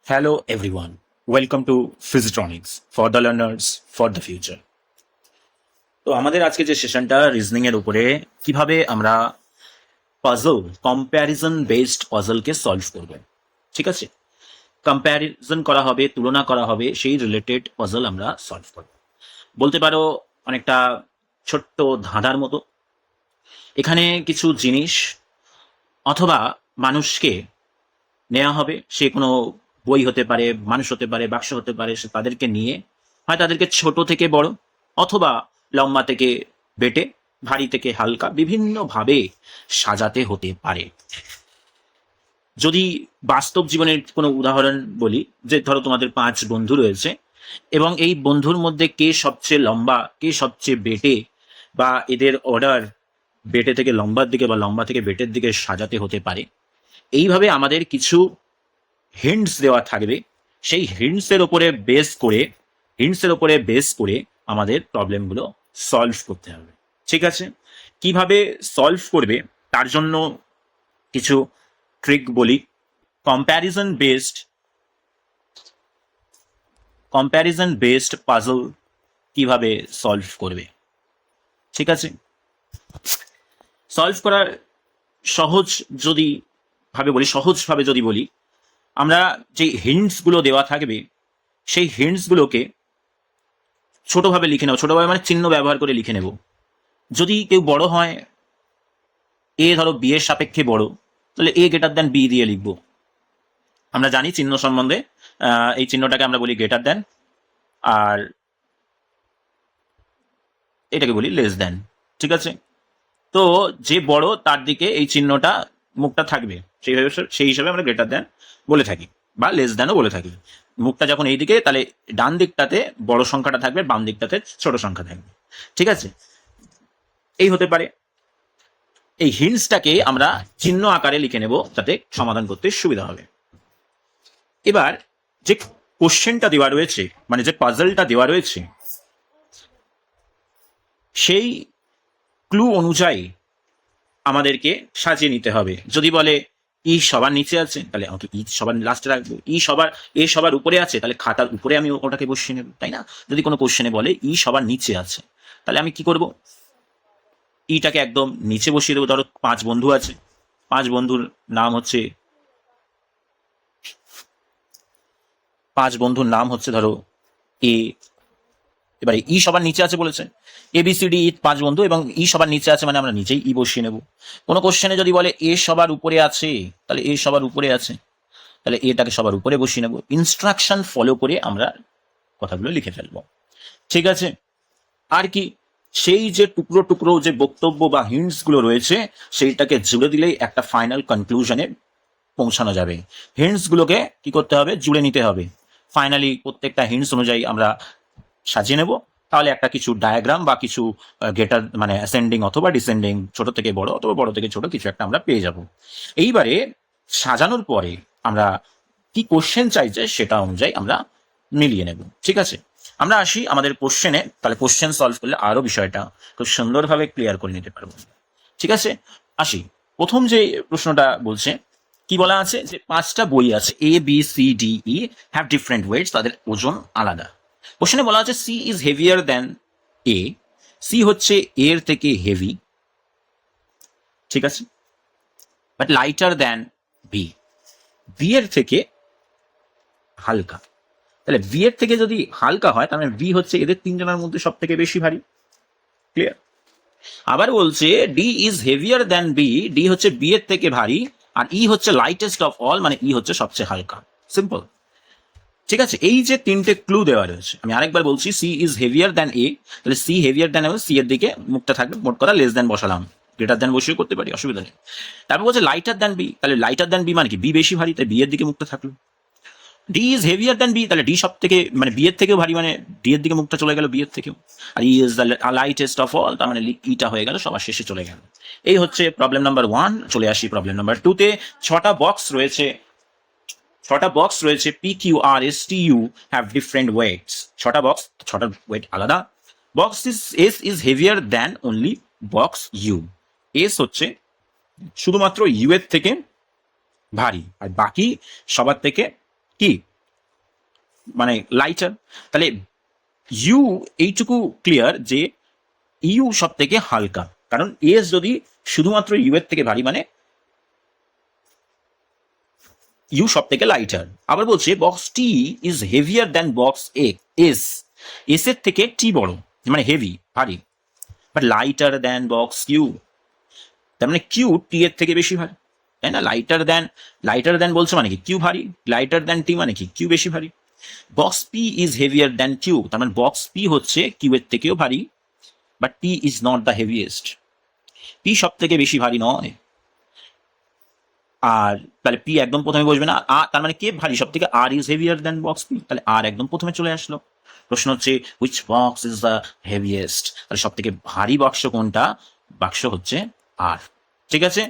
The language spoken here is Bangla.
Hello everyone. Welcome to Physitronics for the learners for the future. তো আমাদের আজকে যে সেশনটা রিজনিং এর উপরে কিভাবে আমরা পাজল কম্প্যারিজন বেসড পাজলকে সলভ করব, ঠিক আছে? কম্প্যারিজন করা হবে, তুলনা করা হবে, সেই রিলেটেড পাজল আমরা সলভ করব। বলতে পারো অনেকটা ছোট্ট ধাঁধার মতো। এখানে কিছু জিনিস অথবা মানুষকে নেওয়া হবে, সে কোনো বই হতে পারে, মানুষ হতে পারে, বাক্স হতে পারে, সে তাদেরকে নিয়ে হয় তাদেরকে ছোট থেকে বড় অথবা লম্বা থেকে বেটে, ভারী থেকে হালকা, বিভিন্নভাবে সাজাতে হতে পারে। যদি বাস্তব জীবনের কোনো উদাহরণ বলি, যে ধরো তোমাদের 5 বন্ধু রয়েছে এবং এই বন্ধুর মধ্যে কে সবচেয়ে লম্বা, কে সবচেয়ে বেটে, বা এদের অর্ডার বেটে থেকে লম্বার দিকে বা লম্বা থেকে বেটের দিকে সাজাতে হতে পারে। এইভাবে আমাদের কিছু হিন্টস দেওয়া থাকবে, সেই হিন্টসের উপরে বেস করে আমাদের প্রবলেমগুলো সলভ করতে হবে, ঠিক আছে? কিভাবে সলভ করবে তার জন্য কিছু ট্রিক বলি। কম্প্যারিজন বেসড পাজল কিভাবে সলভ করবে, ঠিক আছে? সলভ করার সহজভাবে যদি বলি, আমরা যে হিন্টসগুলো দেওয়া থাকবে সেই হিন্টসগুলোকে ছোটভাবে লিখে নেব, ছোটভাবে মানে চিহ্ন ব্যবহার করে লিখে নেব। যদি কেউ বড় হয়, এ ধরো বি এর সাপেক্ষে বড়, তাহলে এ গ্রেটার দ্যান বি দিয়ে লিখবো। আমরা জানি চিহ্ন সম্বন্ধে, এই চিহ্নটাকে আমরা বলি গ্রেটার দ্যান, আর এটাকে বলি লেস দ্যান, ঠিক আছে? তো যে বড় তার দিকে এই চিহ্নটা, মুখটা থাকবে, সেই হিসাবে আমরা গ্রেটার দ্যান বলে থাকি বা লেস দ্যানও বলে থাকি। মুখটা যখন এই দিকে, তাহলে ডান দিকটাতে বড় সংখ্যাটা থাকবে, বাম দিকটাতে ছোট সংখ্যা থাকবে, ঠিক আছে? এই হতে পারে। এই হিন্টসটাকে আমরা চিহ্ন আকারে লিখে নেব যাতে সমাধান করতে সুবিধা হবে। এবার যে কোশ্চেনটা দেওয়া রয়েছে, মানে যে পাজলটা দেওয়া রয়েছে, সেই ক্লু অনুযায়ী আমাদেরকে সাজিয়ে নিতে হবে। যদি বলে ই সবার নিচে আছে, তাহলে আমাকে ই সবার লাস্টে রাখবো। এ সবার উপরে আছে, তাহলে খাতার উপরে আমি ওটাকে বসিয়ে নেব, তাই না? যদি কোনো কোশ্চেনে বলে ই সবার নিচে আছে, তাহলে আমি কি করব? ইটাকে একদম নিচে বসিয়ে দেবো। ধরো 5 বন্ধু আছে, 5 বন্ধুর নাম হচ্ছে ধরো এ। এবারে ই সবার নিচে আছে বলেছে, ABCD 5 বন্ধু, এবং ই সবার নিচে আছে মানে আমরা নিচেই ই বসিয়ে নেব। কোনো কোশ্চেনে যদি বলে এ সবার উপরে আছে, তাহলে এ সবার উপরে আছে, তাহলে এটাকে সবার উপরে বসিয়ে নেব। ইনস্ট্রাকশন ফলো করে আমরা কথাগুলো লিখে ফেলবো, ঠিক আছে? আর কি, সেই যে টুকরো টুকরো যে বক্তব্য বা হিন্টস গুলো রয়েছে, সেইটাকে জুড়ে দিলেই একটা ফাইনাল কনক্লুশনে পৌঁছানো যাবে। হিন্টস গুলোকে কি করতে হবে? জুড়ে নিতে হবে। ফাইনালি প্রত্যেকটা হিন্টস অনুযায়ী আমরা সাজিয়ে নেব, তাহলে একটা কিছু ডায়াগ্রাম বা কিছু গ্রেটার মানে অ্যাসেন্ডিং অথবা ডিসেন্ডিং, ছোট থেকে বড় অথবা বড় থেকে ছোট কিছু একটা আমরা পেয়ে যাব। এইবারে সাজানোর পরে আমরা কি কোশ্চেন চাইছে সেটা অনুযায়ী আমরা মিলিয়ে নেব, ঠিক আছে? আমরা আসি আমাদের কোশ্চেনে, তাহলে কোশ্চেন সলভ করলে আরো বিষয়টা খুব সুন্দরভাবে ক্লিয়ার করে নিতে পারবো, ঠিক আছে? আসি, প্রথম যে প্রশ্নটা বলছে, কি বলা আছে যে 5টা বই আছে, ABCDE হ্যাভ ডিফারেন্ট ওয়েটস, তাদের ওজন আলাদা। কোশ্চেনে বলা আছে C is heavier than A, C হচ্ছে এর থেকে হেভি, ঠিক আছে, but lighter than B, B এর থেকে হালকা। তাহলে বি এর থেকে যদি হালকা হয়, তাহলে বি হচ্ছে এদের 3 জনের মধ্যে সব থেকে বেশি ভারী, ক্লিয়ার? আবার বলছে D is heavier than B, D হচ্ছে বি এর থেকে ভারী, আর ই হচ্ছে লাইটেস্ট অফ অল, মানে ই হচ্ছে সবচেয়ে হালকা। সিম্পল, ঠিক আছে? এই যে 3টে ক্লু দেওয়া রয়েছে, আমি আরেকবার বলছি, সি ইজ হেভিয়ার দ্যান এ, তাহলে সি হেভিয়ার দ্যান, সি এর দিকে মুখটা থাকবে, মোট কথা লেস দ্যান বসালাম, গ্রেটার দ্যান বসিয়ে করতে পারি, অসুবিধা নেই। তারপর বলছে লাইটার দ্যান বি, তাহলে লাইটার দ্যান বি মানে কি? বি বেশি ভারী, তাই বি এর দিকে মুখটা থাকলো। D is heavier than B, তাহলে ডি সব থেকে মানে বি এর থেকেও ভারী, মানে ডি এর দিকে মুখটা চলে গেল বি এর থেকেও। আর E is the lightest of all, তার মানে ইটা হয়ে গেল সবার শেষে চলে গেল। এই হচ্ছে প্রবলেম নাম্বার 1। চলে আসি প্রবলেম নাম্বার 2-তে। 6টা বক্স রয়েছে, PQRSTU হ্যাভ ডিফারেন্ট ওয়েটস। 6টার ওয়েট আলাদা। Box S is heavier than only box U, S হচ্ছে শুধুমাত্র ইউ এর থেকে ভারী, আর বাকি সবার থেকে কি মানে লাইটার। তাহলে ইউ এইটুকু ক্লিয়ার যে ইউ সব থেকে হালকা, কারণ এস যদি শুধুমাত্র ইউ এর থেকে ভারী মানে ইউ সব থেকে লাইটার। আবার বলছে box T is heavier than box S, S এর থেকে টি বড়, মানে হেভি ভারী, but lighter than box Q. তার মানে কিউ টি এর থেকে বেশি ভারী, তাই না? লাইটার দ্যান বলছে মানে কি কিউ ভারী, লাইটার দ্যান টি মানে কি কিউ বেশি ভারী। Box P is heavier than Q, তার মানে বক্স পি হচ্ছে কিউ এর থেকেও ভারী, but P is not the heaviest, P সব থেকে বেশি ভারী নয়। আর তাহলে পি একদম প্রথমে বসবে না, আর তার মানে কে ভারী সব থেকে, R is heavier than box P, তাহলে আর একদম প্রথমে চলে আসলো। প্রশ্ন হচ্ছে which box is the heaviest, তাহলে সব থেকে ভারী বাক্স কোনটা, বাক্স হচ্ছে আর। ঠিক আছে।